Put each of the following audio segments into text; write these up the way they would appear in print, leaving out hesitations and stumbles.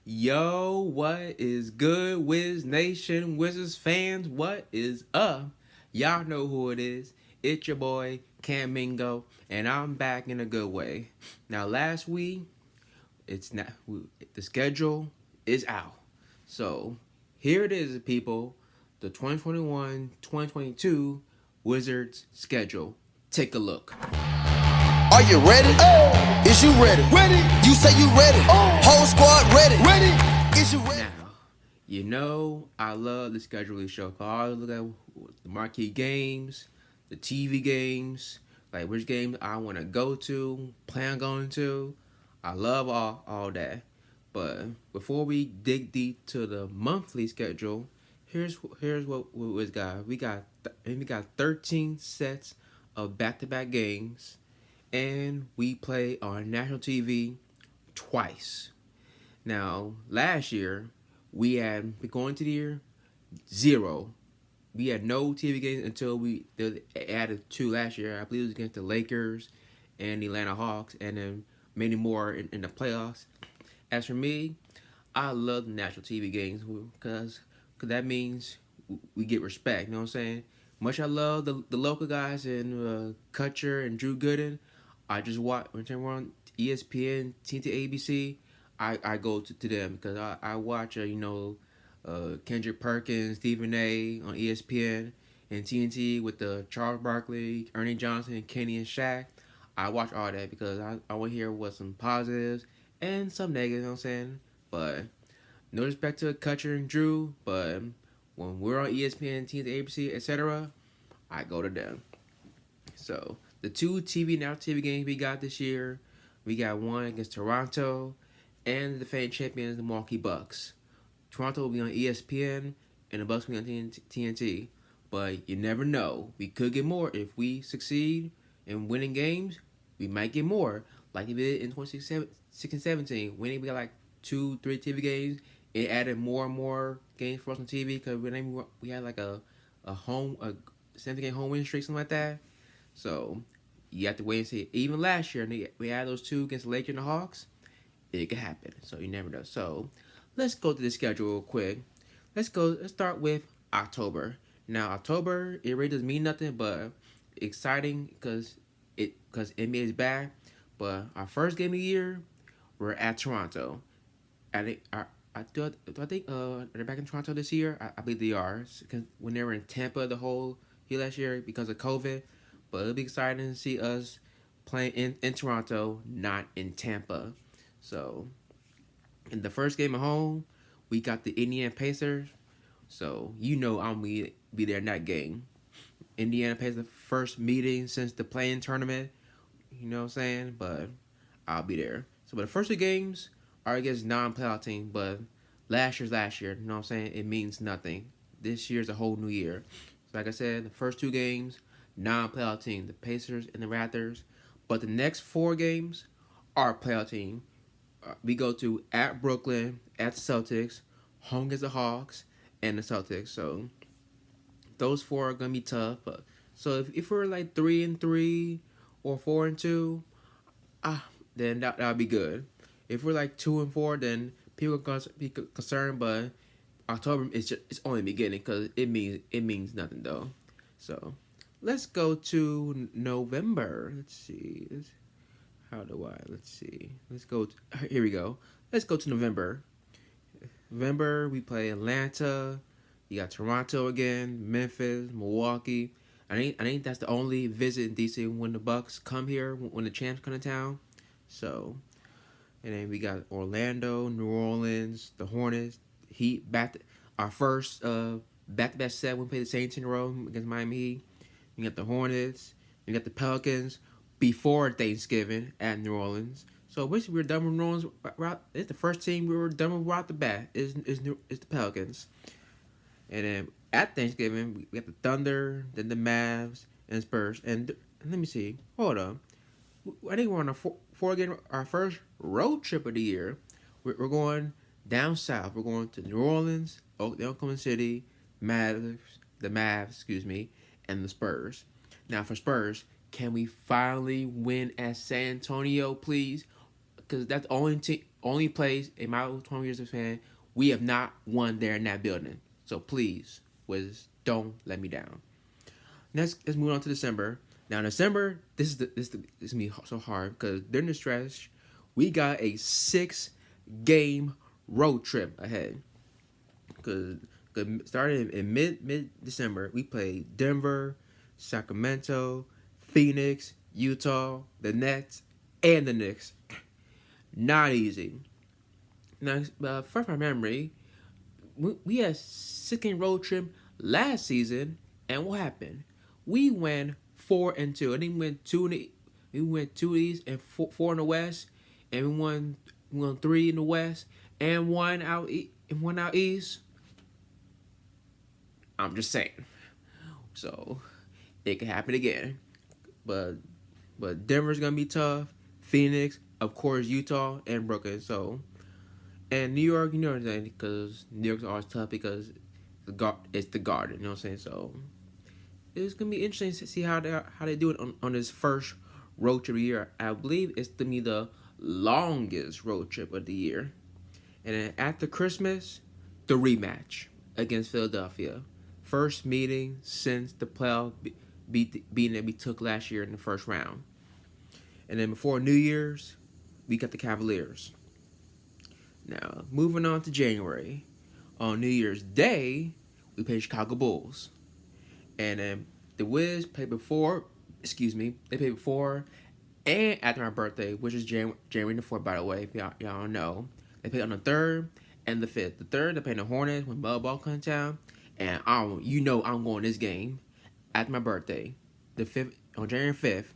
Yo, what is good, Wiz Nation, Wizards fans? What is up? Y'all know who it is. It's your boy, Cam Mingo, and I'm back in a good way. Now, last week, it's not the schedule is out. So, here it is, people. The 2021-2022 Wizards schedule. Take a look. Are you ready? Is you ready? Ready. You say you ready. Whole squad ready. Ready. Is you ready? Now, you know I love the scheduling show. I always look at the Marquee Games, the TV games, like which games I want to go to, plan on going to. I love all that. But before we dig deep to the monthly schedule, here's what we got. We got 13 sets of back-to-back games, and we play on national TV twice. Now, last year, we had, going to the year, zero. We had no TV games until we added two last year. I believe it was against the Lakers and the Atlanta Hawks, and then many more in the playoffs. As for me, I love the national TV games because that means we get respect. You know what I'm saying? Much I love the local guys and Kutcher and Drew Gooden. I just watch when we're on ESPN, TNT, ABC. I go to them because I watch Kendrick Perkins, Stephen A. on ESPN and TNT with the Charles Barkley, Ernie Johnson, Kenny and Shaq. I watch all that because I want to hear what some positives and some negatives. You know what I'm saying? But no respect to Kutcher and Drew, but when we're on ESPN, TNT, ABC, etc., I go to them. So the two TV games we got this year, we got one against Toronto and the defending champions, the Milwaukee Bucks. Toronto will be on ESPN and the Bucks will be on TNT. But you never know. We could get more. If we succeed in winning games, we might get more. Like we did in 2016-17. Winning, we got like 2-3 TV games. It added more and more games for us on TV because we had like a 7 game home win streak, something like that. So you have to wait and see. Even last year, we had those two against the Lakers and the Hawks. It could happen. So you never know. So let's go to the schedule real quick. Let's start with October. Now October, it really doesn't mean nothing, but exciting because NBA is back. But our first game of the year, we're at Toronto. I think they're back in Toronto this year. I believe they are. When they were in Tampa the whole year last year because of COVID. But it'll be exciting to see us playing in Toronto, not in Tampa. So, in the first game at home, we got the Indiana Pacers. So, I'm going to be there in that game. Indiana Pacers, first meeting since the play-in tournament. You know what I'm saying? But I'll be there. So, but the first two games are against non-playoff teams. But last year. You know what I'm saying? It means nothing. This year's a whole new year. So, like I said, the first two games, non-playoff team, the Pacers and the Raptors. But the next 4 games are playoff team. We go to at Brooklyn, at the Celtics, home against the Hawks, and the Celtics. So those 4 are gonna be tough. But so if we're like 3-3 or 4-2, then that'll be good. If we're like 2-4, then people are gonna be concerned. But October it's only beginning because it means nothing though. So let's go to November. Let's see. Let's see. Here we go. Let's go to November. November, we play Atlanta. You got Toronto again, Memphis, Milwaukee. I think that's the only visit in DC when the Bucks come here, when the champs come to town. So, and then we got Orlando, New Orleans, the Hornets, Heat. Our first back-to-back set when we play the Saints in a row against Miami Heat. You got the Hornets. You got the Pelicans before Thanksgiving at New Orleans. So basically, we're done with New Orleans. It's the first team we were done with right off the bat. Is the Pelicans. And then at Thanksgiving, we got the Thunder, then the Mavs, and Spurs. And let me see. Hold on. I think we're on our first road trip of the year. We're going down south. We're going to New Orleans, Oklahoma City, the Mavs, and the Spurs. Now for Spurs, can we finally win at San Antonio, please? because that's the only place in my 20 years of fan we have not won there in that building. So please, Wiz, don't let me down. Let's move on to December. Now in December, this is gonna be so hard because during the stretch, we got a 6-game road trip ahead. Because starting in mid December, we played Denver, Sacramento, Phoenix, Utah, the Nets, and the Knicks. Not easy. Now, first my memory, we had a 6-game road trip last season, and what happened? We went 4-2. I think we went 2 East and 4 in the West, and we won 3 in the West and one out East. I'm just saying. So it could happen again. But Denver's gonna be tough. Phoenix, of course, Utah and Brooklyn. So and New York, you know what I'm saying, because New York's always tough because it's the Garden. You know what I'm saying? So it's gonna be interesting to see how they do it on this first road trip of the year. I believe it's gonna be the longest road trip of the year. And then after Christmas, the rematch against Philadelphia. First meeting since the playoff beating that we took last year in the first round. And then before New Year's, we got the Cavaliers. Now, moving on to January. On New Year's Day, we played Chicago Bulls. And then the Wiz played before, they played before and after my birthday, which is January the 4th, by the way, if y'all know. They played on the 3rd and the 5th. The 3rd, they played the Hornets when Bud Ball comes down. And I'm going this game after my birthday. The 5th, on January 5th,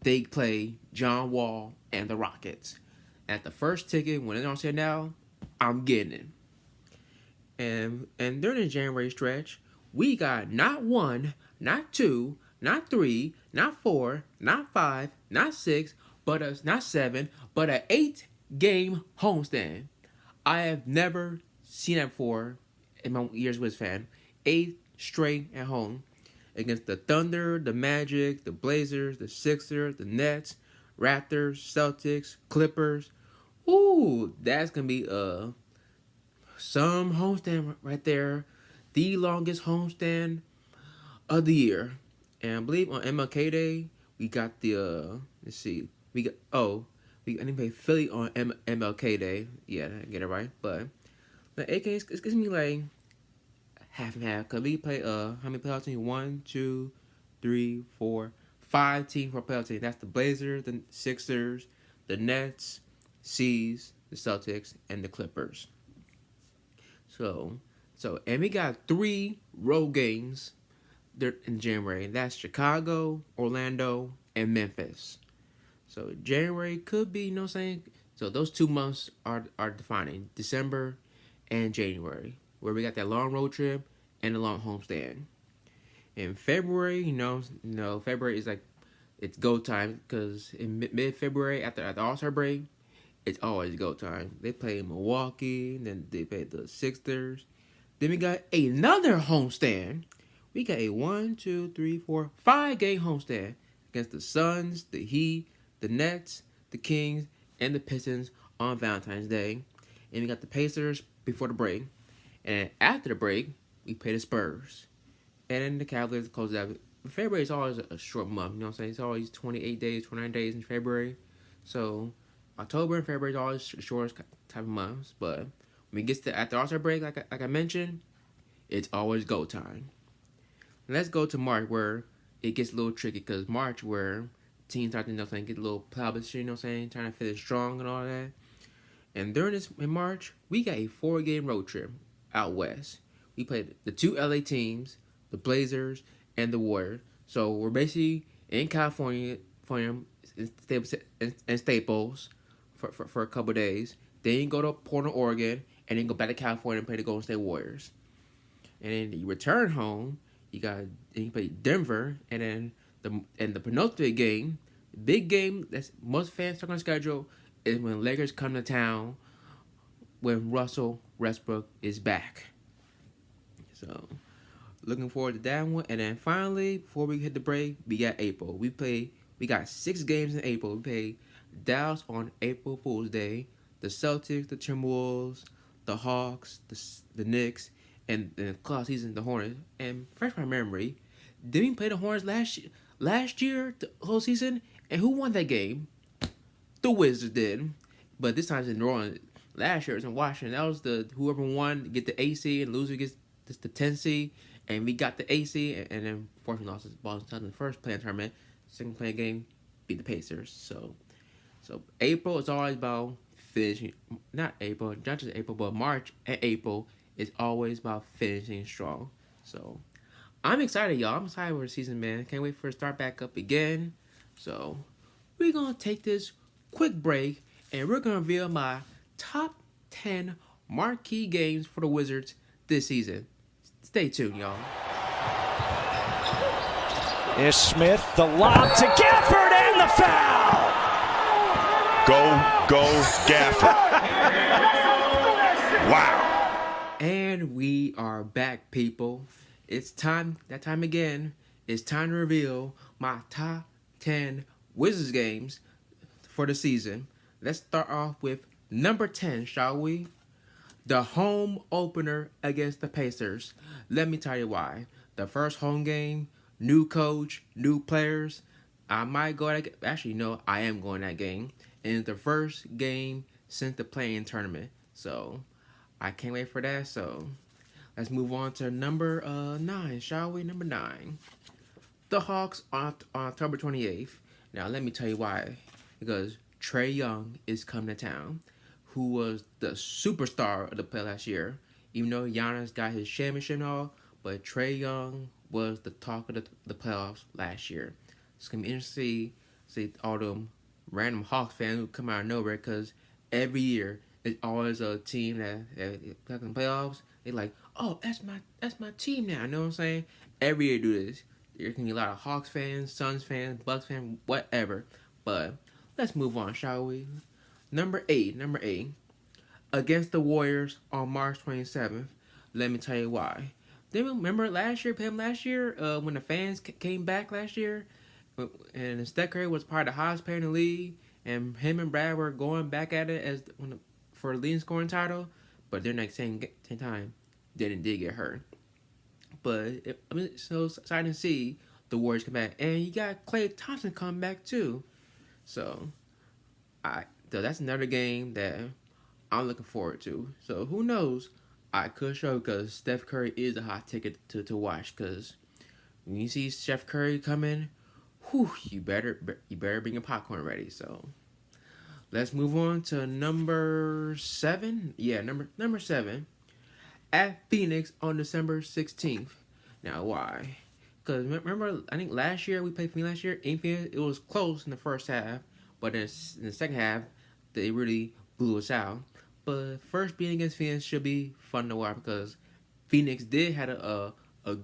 they play John Wall and the Rockets. At the first ticket, when it's on sale now, I'm getting it. And during the January stretch, we got not 1, not 2, not 3, not 4, not 5, not 6, not 7, but an 8-game homestand. I have never seen that before in my years with fan. 8 straight at home against the Thunder, the Magic, the Blazers, the Sixers, the Nets, Raptors, Celtics, Clippers. Ooh, that's gonna be some homestand right there. The longest homestand of the year. And I believe on MLK Day we got the I didn't play Philly on MLK Day. Yeah, I get it right. But the 8 games, it's gonna be like half and half. Cause we play how many playoff teams? 1, 2, 3, 4, 5 teams for playoff team. That's the Blazers, the Sixers, the Nets, C's, the Celtics, and the Clippers. So and we got 3 road games in January. And that's Chicago, Orlando, and Memphis. So January could be, you know what I'm saying? So those 2 months are defining December and January, where we got that long road trip and the long homestand. In February, February is like, it's go time, because in mid-February, after the All-Star break, it's always go time. They play Milwaukee, then they play the Sixers. Then we got another homestand. We got a 5-game homestand against the Suns, the Heat, the Nets, the Kings, and the Pistons on Valentine's Day. And we got the Pacers before the break. And after the break, we play the Spurs. And then the Cavaliers close out. February is always a short month, you know what I'm saying? It's always 28 days, 29 days in February. So October and February is always the shortest type of months. But when it gets to after All-Star break, like I mentioned, it's always go time. And let's go to March, where it gets a little tricky, because March, where teams start to, get a little plebiscite, you know what I'm saying, trying to finish strong and all that. And during this, in March, we got a 4-game road trip out west. We played the 2 LA teams, the Blazers and the Warriors. So we're basically in California, in Staples for a couple days. Then you go to Portland, Oregon, and then go back to California and play the Golden State Warriors. And then you return home. You play Denver, and then the penultimate game, the big game that's most fans stuck on schedule, is when Lakers come to town when Russell Westbrook is back. So looking forward to that one. And then finally, before we hit the break, we got April. We got 6 games in April. We play Dallas on April Fool's Day, the Celtics, the Timberwolves, the Hawks, the Knicks, and the club season the Hornets. And fresh my memory, did we play the Hornets last year, the whole season? And who won that game? The Wizards did. But this time it's in New Orleans. Last year it was in Washington. That was the whoever won get the AC and loser gets the 10 C. And we got the AC and then fortunately lost to Boston Celtics in the first playing tournament. Second playing game, beat the Pacers. So April is always about finishing. Not April, not just April, but March and April is always about finishing strong. So I'm excited, y'all. I'm excited for the season, man. Can't wait for it to start back up again. So we're gonna take this quick break and we're gonna reveal my top 10 marquee games for the Wizards this season. Stay tuned, y'all. Is Smith, the lob to Gafford and the foul! Go, Gafford. Wow. And we are back, people. It's time again. It's time to reveal my top 10 Wizards games for the season. Let's start off with number 10, shall we? The home opener against the Pacers. Let me tell you why. The first home game, new coach, new players. I might go that. Actually, no, I am going that game. And it's the first game since the play-in tournament. So I can't wait for that. So let's move on to number 9, shall we? Number 9. The Hawks on October 28th. Now, let me tell you why. Because Trae Young is coming to town, who was the superstar of the play last year. Even though Giannis got his championship and all, but Trae Young was the talk of the playoffs last year. It's going to be interesting to see all them random Hawks fans who come out of nowhere, because every year it's always a team that plays in the playoffs. They're like, oh, that's my team now. You know what I'm saying? Every year do this. There can be a lot of Hawks fans, Suns fans, Bucks fans, whatever. But let's move on, shall we? Number 8. Against the Warriors on March 27th. Let me tell you why. They remember last year, when the fans came back last year, and Steph Curry was part of the hottest player in the league, and him and Brad were going back at it for the leading scoring title, but they're like same time, did get hurt. But it's so exciting to see the Warriors come back, and you got Klay Thompson come back too. So that's another game that I'm looking forward to. So who knows? I could show, because Steph Curry is a hot ticket to watch. Because when you see Steph Curry coming, you better bring your popcorn ready. So let's move on to number 7. Yeah, number 7. At Phoenix on December 16th. Now why? Because remember, I think last year we played Phoenix in Phoenix. It was close in the first half, but in the second half they really blew us out. But first being against Phoenix should be fun to watch, because Phoenix did had a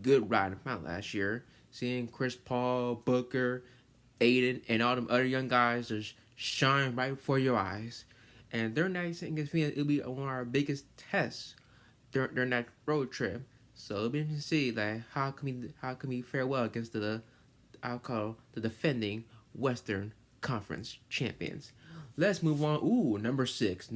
good ride in front last year. Seeing Chris Paul, Booker, Aiden, and all them other young guys just shine right before your eyes. And during that against Phoenix, it'll be one of our biggest tests during that road trip. So it'll be interesting to see like how can we fare well against the defending Western Conference champions. Let's move on. Ooh, number 6.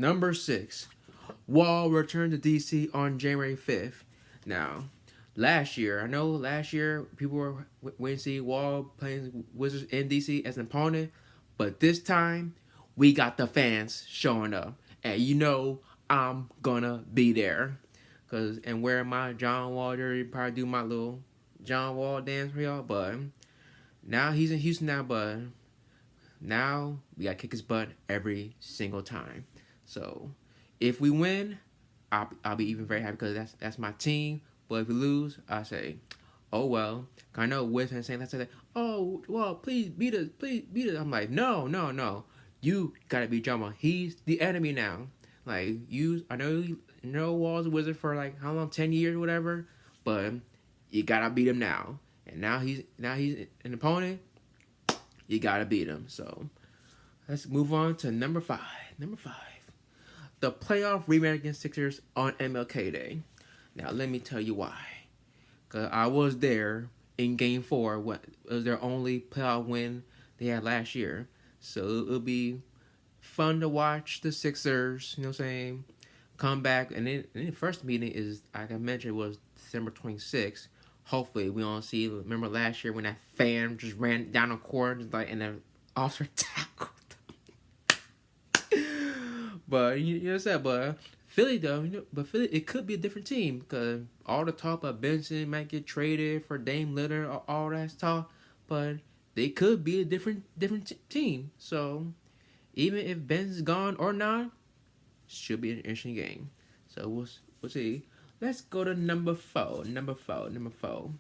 Wall returned to DC on January 5th. Now, last year people were waiting to see Wall playing Wizards in DC as an opponent, but this time we got the fans showing up, and I'm gonna be there, and wearing my John Wall jersey, probably do my little John Wall dance for y'all. But now he's in Houston now, but now we gotta kick his butt every single time. So if we win, I'll be even very happy, because that's my team. But if we lose, I say, oh well. I know Wiz fans saying that. Oh well, please beat us. I'm like, no. You gotta beat Jama. He's the enemy now. Like I know Wall's a Wizard for like how long, 10 years or whatever. But you gotta beat him now. And now he's an opponent. You gotta beat him. So let's move on to number 5. The playoff rematch against Sixers on MLK Day. Now let me tell you why. Because I was there in Game 4. It was their only playoff win they had last year. So it'll be fun to watch the Sixers. You know what I'm saying? Come back, and then the first meeting is, like I mentioned, was December 26th. Hopefully, we don't see. Remember last year when that fan just ran down the court, just like, and the officer tackled. But you know what I'm saying? But Philly though, but Philly, it could be a different team because all the talk about Benson might get traded for Dame Lillard, all that talk, but they could be a different team. So even if Benson's gone or not, should be an interesting game. So we'll see. Let's go to number four. Number four.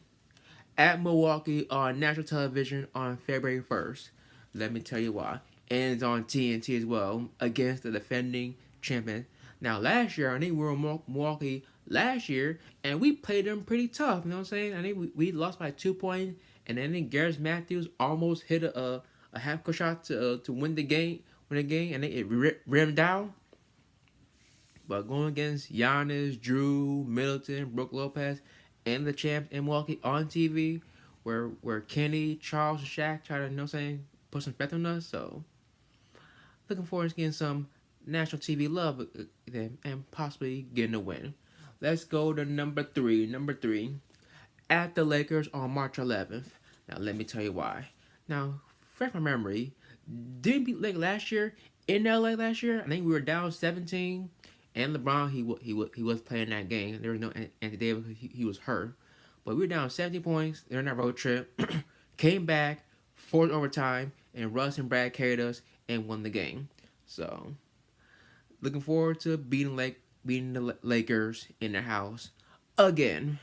At Milwaukee on national television on February 1st. Let me tell you why. And it's on TNT as well against the defending champion. Now, last year, I think we were in Milwaukee last year, and we played them pretty tough. You know what I'm saying? I think we lost by 2 points, and then I think Garrett Matthews almost hit a half-court shot to win the game, and it rimmed down. But going against Giannis, Drew, Middleton, Brook Lopez, and the champs in Milwaukee on TV, where Kenny, Charles, and Shaq try to, you know what I'm saying, put some respect on us. So, looking forward to getting some national TV love with them and possibly getting a win. Let's go to number three. Number three, at the Lakers on March 11th. Now, let me tell you why. Now, fresh my memory, didn't beat Lake last year in LA last year. I think we were down 17. And LeBron, he was playing that game. There was no Anthony Davis. He was hurt. But we were down 17 points. They're on that road trip. Came back, forced overtime, and Russ and Brad carried us and won the game. So, looking forward to beating the Lakers in their house again.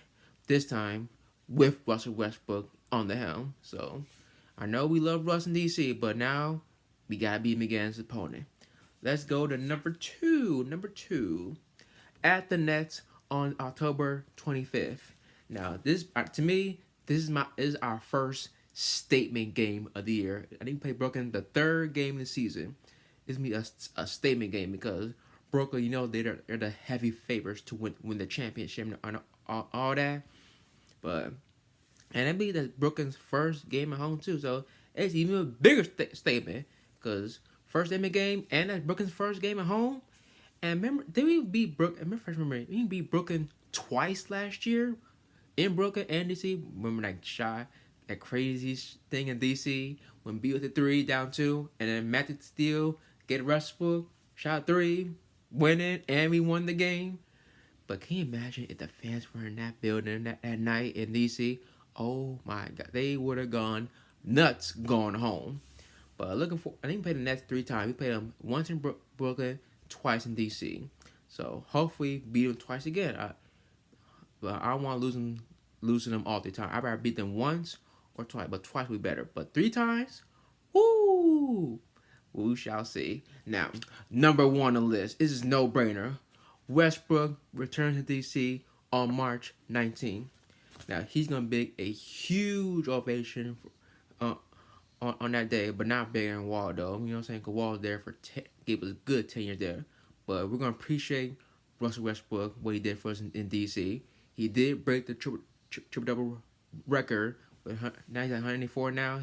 This time with Russell Westbrook on the helm. So, I know we love Russ in DC, but now we gotta beat him against his opponent. Let's go to number two. Number two, at the Nets on October 25th. Now, this to me, this is our first statement game of the year. I think we play Brooklyn the third game of the season. It's me a statement game because Brooklyn, you know, they're the heavy favorites to win the championship and all that. But and it'll be the Brooklyn's first game at home too, so it's even a bigger statement because. First NBA game, and that's Brooklyn's first game at home. And remember, we beat Brooklyn. We beat Brooklyn twice last year in Brooklyn and DC. Remember that shot, that crazy thing in DC when B with the 3 down 2, and then Matthew Steele get Westbrook, shot 3, win it, and we won the game. But can you imagine if the fans were in that building that night in DC? Oh my God, they would have gone nuts going home. But I think we played the Nets 3 times. We played them once in Brooklyn, twice in DC. So hopefully beat them twice again. But I don't want losing them all the time. I'd rather beat them once or twice, but twice would be better. But 3 times, woo! We shall see. Now, number 1 on the list. This is no brainer. Westbrook returns to DC on March 19th. Now he's gonna be a huge ovation on that day, but not bigger than Wall, though. You know what I'm saying? Because Wall was there gave us a good 10 years there. But we're going to appreciate Russell Westbrook, what he did for us in D.C. He did break the triple-double record. Now he's at 184 now,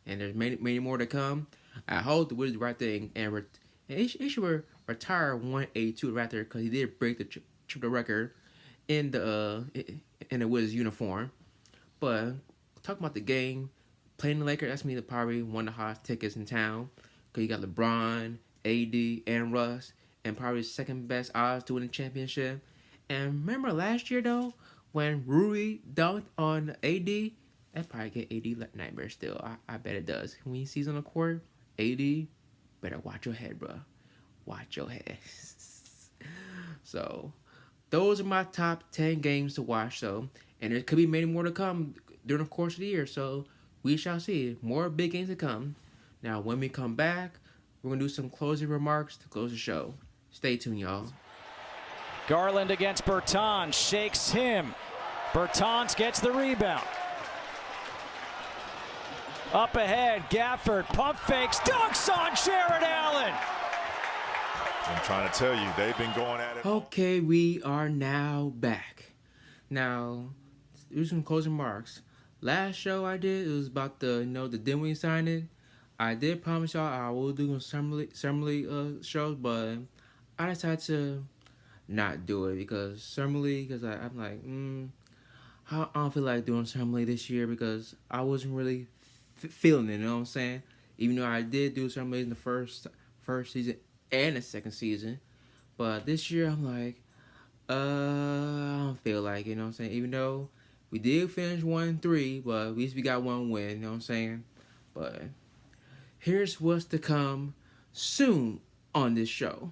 and there's many more to come. I hope the Wizards do the right thing, and he should retire 182 right there because he did break the triple record in the Wizards uniform. But talking about the game, playing the Lakers, that's me probably one of the hottest tickets in town. Because you got LeBron, AD, and Russ, and probably second best odds to win the championship. And remember last year, though, when Rui dunked on AD, that probably get AD nightmares still. I bet it does. When he sees on the court, AD, better watch your head, bro. Watch your head. So, those are my top 10 games to watch, so. And there could be many more to come during the course of the year, so. We shall see. More big games to come. Now, when we come back, we're going to do some closing remarks to close the show. Stay tuned, y'all. Garland against Bertans, shakes him. Bertans gets the rebound. Up ahead, Gafford, pump fakes, dunks on Jared Allen. I'm trying to tell you, they've been going at it. Okay, we are now back. Now, do some closing remarks. Last show I did, it was about the Dinwiddie signing. I did promise y'all I will do a summer league shows, but I decided to not do it because summer league. Because I'm like, I don't feel like doing summer league this year because I wasn't really feeling it. You know what I'm saying? Even though I did do summer league in the first season and the second season, but this year I'm like, I don't feel like it. You know what I'm saying? Even though we did finish 1-3, but at least we got one win. You know what I'm saying? But here's what's to come soon on this show.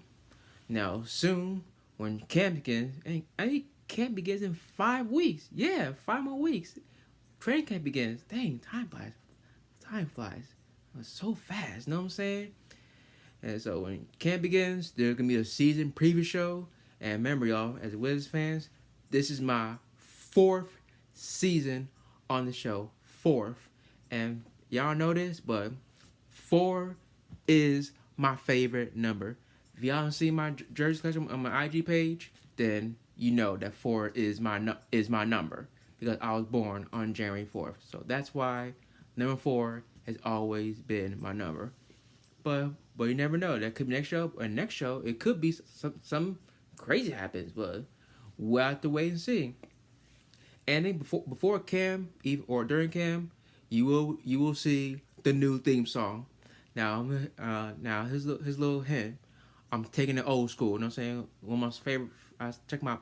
Now, soon, when camp begins, and I think camp begins in 5 weeks. Yeah, 5 more weeks. Training camp begins. Dang, time flies. Time flies. It's so fast, you know what I'm saying? And so when camp begins, there's going to be a season preview show. And remember, y'all, as Wizards fans, this is my 4th season on the show. 4th. And y'all know this, but 4 is my favorite number. If y'all don't see my jersey collection on my IG page, then you know that 4 is my number because I was born on January 4th. So that's why number 4 has always been my number. But you never know. That could be next show or next show. It could be some crazy happens, but we'll have to wait and see. And then before camp, or during camp, you will see the new theme song. Now his little hint. I'm taking it old school. You know what I'm saying? One of my favorite. I check my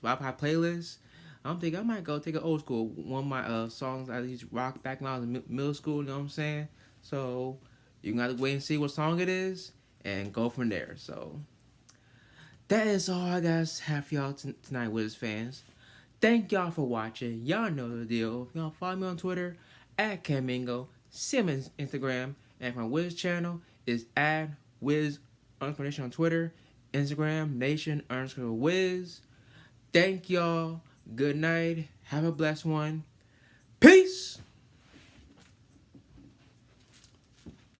Spotify playlist. I'm thinking I might go take it old school. One of my songs I used to rock back when I was in middle school. You know what I'm saying? So you gotta wait and see what song it is and go from there. So that is all I guys have for y'all tonight, Wizards fans. Thank y'all for watching. Y'all know the deal. Y'all follow me on Twitter at Camingo, Simmons Instagram, and my Wiz channel is at Wiz Nation on Twitter, Instagram, Nation_Wiz. Thank y'all. Good night. Have a blessed one.